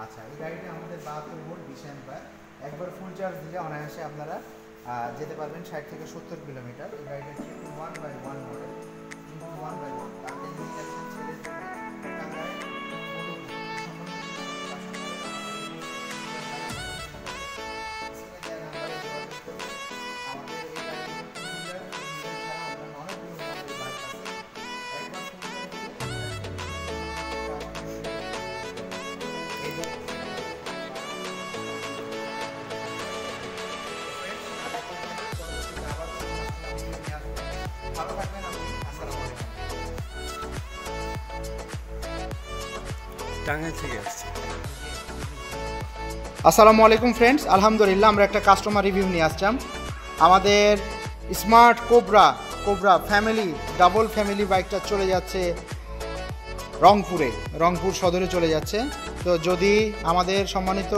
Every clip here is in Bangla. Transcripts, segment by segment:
আচ্ছা, এই গাড়িটা আমাদের 72 ভোল্ট 20 অ্যাম্পিয়ার, একবার ফুল চার্জ দিলে অনায়াসে আপনারা যেতে পারবেন 60 থেকে 70 কিলোমিটার। এই গাড়িটা 1/1 মডেল, 1/1 তাতে নিয়ে যাচ্ছেন ছেলের জন্য টাঙ্গাইল ভালো থাকবেন আপনি। আসসালামু আলাইকুম। টাঙ্গাইল থেকে আসছে। আসসালামু আলাইকুম ফ্রেন্ডস, আলহামদুলিল্লাহ আমরা একটা কাস্টমার রিভিউ নিয়ে আসলাম। আমাদের smart cobra family double family বাইকটা চলে যাচ্ছে রংপুর সদরে চলে যাচ্ছে। তো যদি আমাদের সম্মানিত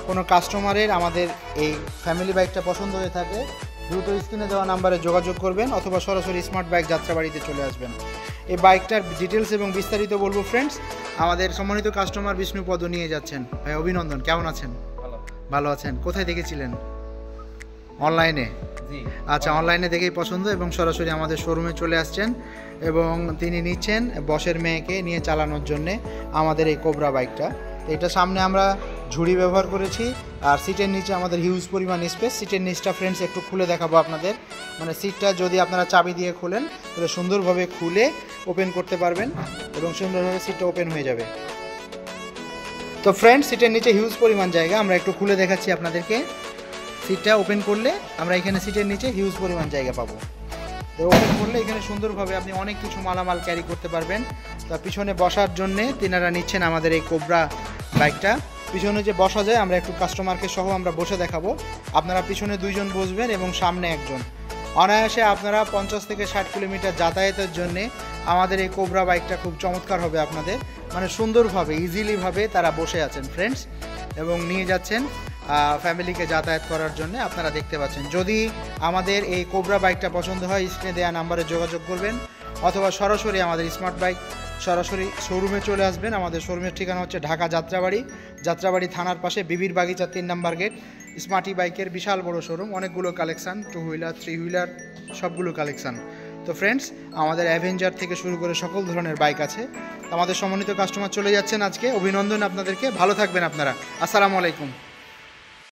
কোনো কাস্টমারের আমাদের এই ফ্যামিলি বাইকটা পছন্দ হয়ে থাকে, দ্রুত স্ক্রিনে দেওয়া নাম্বারে যোগাযোগ করবেন অথবা সরাসরি স্মার্ট বাইক যাত্রাবাড়িতে চলে আসবেন। এই বাইকটার ডিটেলস এবং বিস্তারিত বলবো ফ্রেন্ডস। আমাদের সম্মানিত কাস্টমার বিষ্ণুপদ নিয়ে যাচ্ছেন। ভাই অভিনন্দন, কেমন আছেন? ভালো আছেন। কোথায় দেখেছিলেন? অনলাইনে? আচ্ছা, অনলাইনে দেখেই পছন্দ এবং সরাসরি আমাদের শোরুমে চলে আসছেন এবং তিনি নিচ্ছেন বসের মেয়েকে নিয়ে চালানোর জন্যে আমাদের এই কোবরা বাইকটা। এটা সামনে আমরা ঝুড়ি ব্যবহার করেছি আর সিটের নিচে আমাদের হিউজ পরিমাণ স্পেস। সিটের নিচটা ফ্রেন্ডস একটু খুলে দেখাবো আপনাদের। মানে সিটটা যদি আপনারা চাবি দিয়ে খোলেন তাহলে সুন্দরভাবে খুলে ওপেন করতে পারবেন এবং সুন্দরভাবে সিটটা ওপেন হয়ে যাবে। তো ফ্রেন্ডস, সিটের নিচে হিউজ পরিমাণ জায়গা, আমরা একটু খুলে দেখাচ্ছি আপনাদেরকে। সিটটা ওপেন করলে আমরা এখানে সিটের নিচে হিউজ পরিমাণ জায়গা পাবো। তো ওপেন করলে এখানে সুন্দরভাবে আপনি অনেক কিছু মালামাল ক্যারি করতে পারবেন। তো পিছনে বসার জন্যে তিনারা নিচ্ছেন আমাদের এই কোবরা বাইকটা। পিছনে যে বসা যায়, আমরা একটু কাস্টমারকে সহ আমরা বসে দেখাবো। আপনারা পিছনে 2 জন বসবেন এবং সামনে 1 জন। অনায়াসে আপনারা 50 থেকে 60 কিলোমিটার যাতায়াতের জন্যে আমাদের এই কোবরা বাইকটা খুব চমৎকার হবে আপনাদের। মানে সুন্দরভাবে ইজিলিভাবে তারা বসে আছেন ফ্রেন্ডস এবং নিয়ে যাচ্ছেন ফ্যামিলিকে যাতায়াত করার জন্য। আপনারা দেখতে পাচ্ছেন। যদি আমাদের এই কোবরা বাইকটা পছন্দ হয়, স্ক্রিনে দেওয়া নাম্বারে যোগাযোগ করবেন অথবা সরাসরি আমাদের স্মার্ট বাইক সরাসরি শোরুমে চলে আসবেন। আমাদের শোরুমের ঠিকানা হচ্ছে ঢাকা যাত্রাবাড়ি থানার পাশে বিবির বাগিচা 3 নম্বর গেট। স্মার্টি বাইকের বিশাল বড় শোরুম, অনেকগুলো কালেকশান, 2 হুইলার 3 হুইলার সবগুলো কালেকশান। তো ফ্রেন্ডস, আমাদের অ্যাভেঞ্জার থেকে শুরু করে সকল ধরনের বাইক আছে। আমাদের সম্মানিত কাস্টমার চলে যাচ্ছেন আজকে। অভিনন্দন আপনাদেরকে, ভালো থাকবেন আপনারা। আসসালামু আলাইকুম।